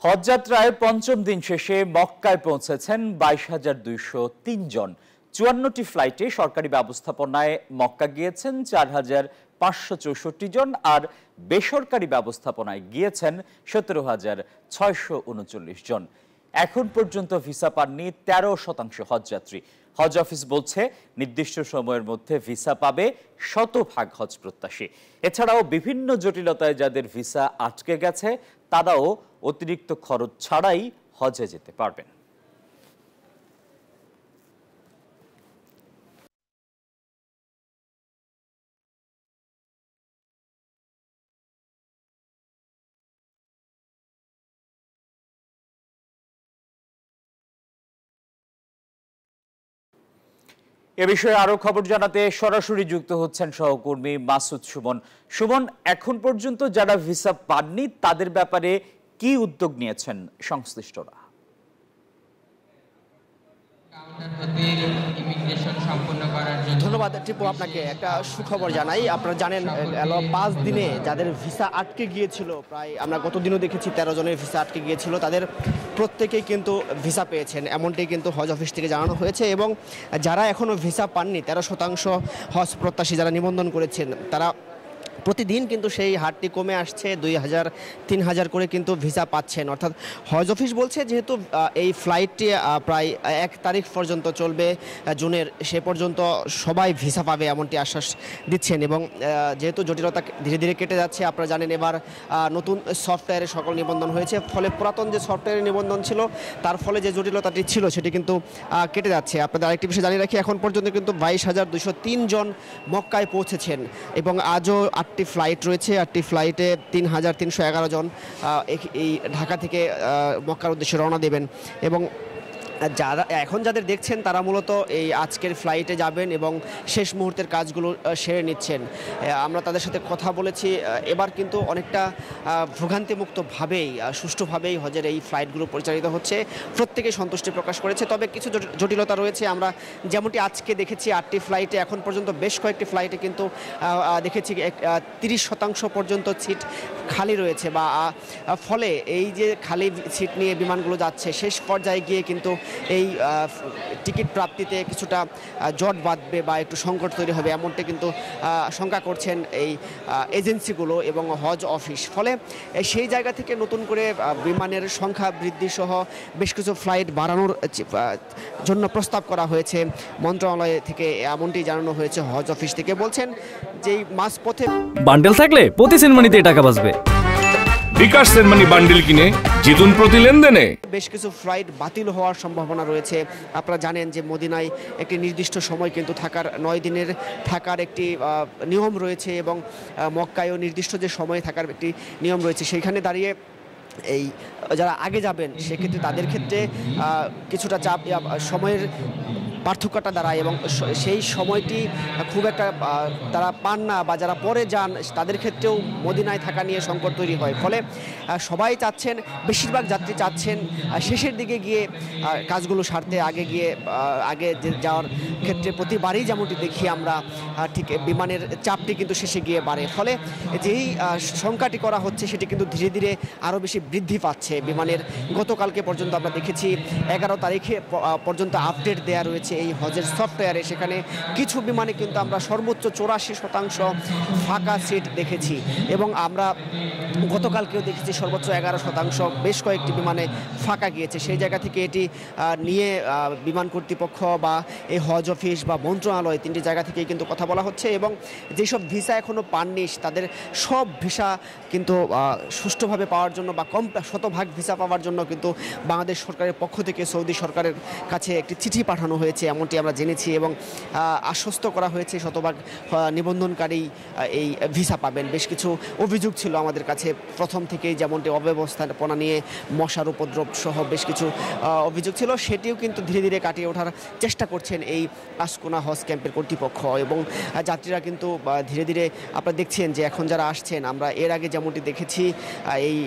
হজযাত্রায় পঞ্চম দিন শেষে মক্কায় পৌঁছেছেন 22,203 জন। 54টি ফ্লাইটে সরকারি ব্যবস্থাপনায় মক্কা গিয়েছেন 4,564 জন, আর বেসরকারি ব্যবস্থাপনায় গিয়েছেন 17,639 জন। এখন পর্যন্ত ভিসা পাননি 13% হজযাত্রী। হজ অফিস বলছে নির্দিষ্ট সময়ের মধ্যে ভিসা পাবে 100% হজ প্রত্যাশী। এছাড়াও বিভিন্ন জটিলতায় যাদের ভিসা আটকে গেছে তারাও অতিরিক্ত খরচ ছাড়াই হজে যেতে পারবেন। এ বিষয়ে আরো খবর জানাতে সরাসরি যুক্ত হচ্ছেন সহকর্মী মাসুদ সুমন। সুমন, এখন পর্যন্ত যারা ভিসা পাননি তাদের ব্যাপারে কি উদ্যোগ নিয়েছেন সংশ্লিষ্টরা? ধন্যবাদ টিপু, আপনাকে একটা সুখবর জানাই। আপনারা জানেন 5 দিনে যাদের ভিসা আটকে গিয়েছিল, প্রায় আমরা গত দিনও দেখেছি 13 জনের ভিসা আটকে গিয়েছিল, তাদের প্রত্যেকেই কিন্তু ভিসা পেয়েছেন, এমনটি কিন্তু হজ অফিস থেকে জানানো হয়েছে। এবং যারা এখনও ভিসা পাননি 13% হজ প্রত্যাশী যারা নিবন্ধন করেছেন, তারা প্রতিদিন কিন্তু সেই হারটি কমে আসছে, 2,000-3,000 করে কিন্তু ভিসা পাচ্ছেন। অর্থাৎ হজ অফিস বলছে যেহেতু এই ফ্লাইটটি প্রায় 1 তারিখ পর্যন্ত চলবে জুনের, সে পর্যন্ত সবাই ভিসা পাবে এমনটি আশ্বাস দিচ্ছেন। এবং যেহেতু জটিলতা ধীরে ধীরে কেটে যাচ্ছে, আপনারা জানেন এবার নতুন সফটওয়্যারে সকল নিবন্ধন হয়েছে, ফলে পুরাতন যে সফটওয়্যারে নিবন্ধন ছিল তার ফলে যে জটিলতাটি ছিল সেটি কিন্তু কেটে যাচ্ছে। আপনাদের আরেকটি বিষয় জানিয়ে রাখি, এখন পর্যন্ত কিন্তু 22,203 জন মক্কায় পৌঁছেছেন এবং আজও 8টি ফ্লাইট রয়েছে। 8টি ফ্লাইটে 3,311 জন এই ঢাকা থেকে মক্কার উদ্দেশ্যে রওনা দেবেন। এবং যারা এখন যাদের দেখছেন তারা মূলত এই আজকের ফ্লাইটে যাবেন এবং শেষ মুহূর্তের কাজগুলো সেরে নিচ্ছেন। আমরা তাদের সাথে কথা বলেছি, এবার কিন্তু অনেকটা ভোগান্তিমুক্তভাবেই সুষ্ঠুভাবেই হজের এই ফ্লাইটগুলো পরিচালিত হচ্ছে, প্রত্যেকেই সন্তুষ্টি প্রকাশ করেছে। তবে কিছু জটিলতা রয়েছে, আমরা যেমনটি আজকে দেখেছি 8টি ফ্লাইটে, এখন পর্যন্ত বেশ কয়েকটি ফ্লাইটে কিন্তু দেখেছি 30% পর্যন্ত সিট খালি রয়েছে, বা ফলে এই যে খালি সিট নিয়ে বিমানগুলো যাচ্ছে শেষ পর্যায়ে গিয়ে কিন্তু এই টিকিট প্রাপ্তিতে কিছুটা জট বাঁধবে বা একটু সংকট তৈরি হবে, এমনটি কিন্তু শঙ্কা করছেন এই এজেন্সিগুলো এবং হজ অফিস। ফলে সেই জায়গা থেকে নতুন করে বিমানের সংখ্যা বৃদ্ধি সহ বেশ কিছু ফ্লাইট বাড়ানোর জন্য প্রস্তাব করা হয়েছে মন্ত্রণালয় থেকে, এমনটি জানানো হয়েছে হজ অফিস থেকে। বলছেন যে মাঝপথে বান্ডেল থাকলে প্রতি সেনমানিতে টাকা বাঁচবে। বিকাশ সেনমানি বান্ডেল কিনে জিতুন প্রতি লেনদেনে। বেশ কিছু ফ্লাইট বাতিল হওয়ার সম্ভাবনা রয়েছে। আপনারা জানেন যে মদিনায় একটি নির্দিষ্ট সময় কিন্তু থাকার 9 দিনের থাকার একটি নিয়ম রয়েছে, এবং মক্কায়ও নির্দিষ্ট যে সময়ে থাকার একটি নিয়ম রয়েছে। সেইখানে দাঁড়িয়ে এই যারা আগে যাবেন সেক্ষেত্রে তাদের ক্ষেত্রে কিছুটা চাপ সময়ের পার্থক্যটা দাঁড়ায়, এবং সেই সময়টি খুব একটা তারা পান না, বা যারা পরে যান তাদের ক্ষেত্রেও মদিনায় থাকা নিয়ে সংকট তৈরি হয়। ফলে সবাই চাচ্ছেন, বেশিরভাগ যাত্রী চাচ্ছেন শেষের দিকে গিয়ে কাজগুলো সারতে, আগে যাওয়ার ক্ষেত্রে প্রতিবারই যেমনটি দেখি আমরা, ঠিক বিমানের চাপটি কিন্তু শেষে গিয়ে বাড়ে। ফলে যেই সংখ্যাটি করা হচ্ছে সেটি কিন্তু ধীরে ধীরে আরও বেশি বৃদ্ধি পাচ্ছে। বিমানের গতকালকে পর্যন্ত আমরা দেখেছি 11 তারিখে পর্যন্ত আপডেট দেওয়া রয়েছে এই হজের সফটওয়্যারে, সেখানে কিছু বিমানে কিন্তু আমরা সর্বোচ্চ 84% ফাঁকা সিট দেখেছি, এবং আমরা গতকালকেও দেখেছি সর্বোচ্চ 11%, বেশ কয়েকটি বিমানে ফাঁকা গিয়েছে। সেই জায়গা থেকে এটি নিয়ে বিমান কর্তৃপক্ষ বা এই হজ অফিস বা মন্ত্রণালয় 3টি জায়গা থেকেই কিন্তু কথা বলা হচ্ছে, এবং যেসব ভিসা এখনও পাননি তাদের সব ভিসা কিন্তু সুষ্ঠুভাবে পাওয়ার জন্য বা 100% ভিসা পাওয়ার জন্য কিন্তু বাংলাদেশ সরকারের পক্ষ থেকে সৌদি সরকারের কাছে একটি চিঠি পাঠানো হয়েছে, এমনটি আমরা জেনেছি। এবং আশ্বস্ত করা হয়েছে 100% নিবন্ধনকারী এই ভিসা পাবেন। বেশ কিছু অভিযোগ ছিল আমাদের কাছে প্রথম থেকেই, যেমনটি অব্যবস্থাপনা নিয়ে মশার উপদ্রব সহ বেশ কিছু অভিযোগ ছিল, সেটিও কিন্তু ধীরে ধীরে কাটিয়ে ওঠার চেষ্টা করছেন এই আশকোনা হজ ক্যাম্পের কর্তৃপক্ষ। এবং যাত্রীরা কিন্তু ধীরে ধীরে আপনারা দেখছেন যে এখন যারা আসছেন, আমরা এর আগে যেমনটি দেখেছি এই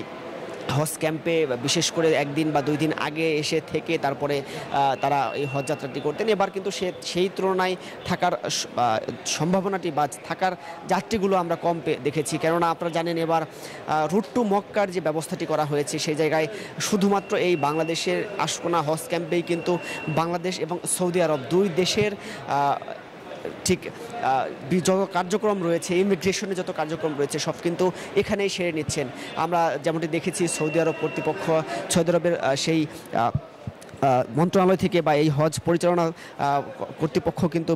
হজ ক্যাম্পে বিশেষ করে একদিন বা 2 দিন আগে এসে থেকে তারপরে তারা এই হজ যাত্রাটি করতেন। এবার কিন্তু সেই তুলনায় থাকার সম্ভাবনাটি বা থাকার যাত্রীগুলো আমরা কম দেখেছি, কেননা আপনারা জানেন এবার রুট টু মক্কার যে ব্যবস্থাটি করা হয়েছে সেই জায়গায় শুধুমাত্র এই বাংলাদেশের আশকোনা হজ ক্যাম্পেই কিন্তু বাংলাদেশ এবং সৌদি আরব 2 দেশের ঠিক যত কার্যক্রম রয়েছে, ইমিগ্রেশনের যত কার্যক্রম রয়েছে সব কিন্তু এখানেই সেরে নিচ্ছেন। আমরা যেমনটি দেখেছি সৌদি আরব কর্তৃপক্ষ, সৌদি আরবের সেই মন্ত্রণালয় থেকে বা এই হজ পরিচালনা কর্তৃপক্ষ কিন্তু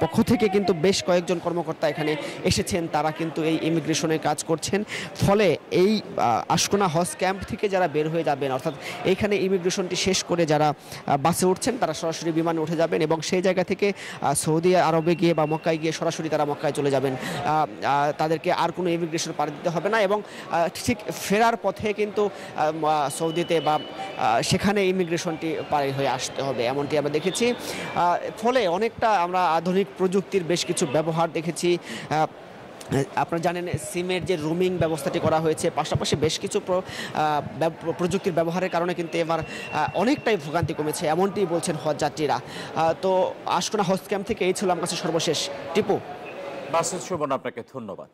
পক্ষ থেকে কিন্তু বেশ কয়েকজন কর্মকর্তা এখানে এসেছেন, তারা কিন্তু এই ইমিগ্রেশনের কাজ করছেন। ফলে এই আশকোনা হজ ক্যাম্প থেকে যারা বের হয়ে যাবেন, অর্থাৎ এইখানে ইমিগ্রেশনটি শেষ করে যারা বাসে উঠছেন তারা সরাসরি বিমানে উঠে যাবেন এবং সেই জায়গা থেকে সৌদি আরবে গিয়ে বা মক্কায় গিয়ে সরাসরি তারা মক্কায় চলে যাবেন। তাদেরকে আর কোনো ইমিগ্রেশন পার দিতে হবে না এবং ঠিক ফেরার পথে কিন্তু সৌদিতে বা সেখানে ইমিগ্রেশনটি পার হয়ে আসতে হবে, এমনটি আমরা দেখেছি। ফলে অনেকটা আমরা আধুনিক প্রযুক্তির বেশ কিছু ব্যবহার দেখেছি। আপনারা জানেন সিমের যে রুমিং ব্যবস্থাটি করা হয়েছে, পাশাপাশি বেশ কিছু প্রযুক্তির ব্যবহারের কারণে কিন্তু এবার অনেকটাই ভোগান্তি কমেছে, এমনটি বলছেন হজ যাত্রীরা। তো আশকোনা হজ ক্যাম্প থেকে এই ছিল আমার কাছে সর্বশেষ। টিপু। মাসুদ সুমন, আপনাকে ধন্যবাদ।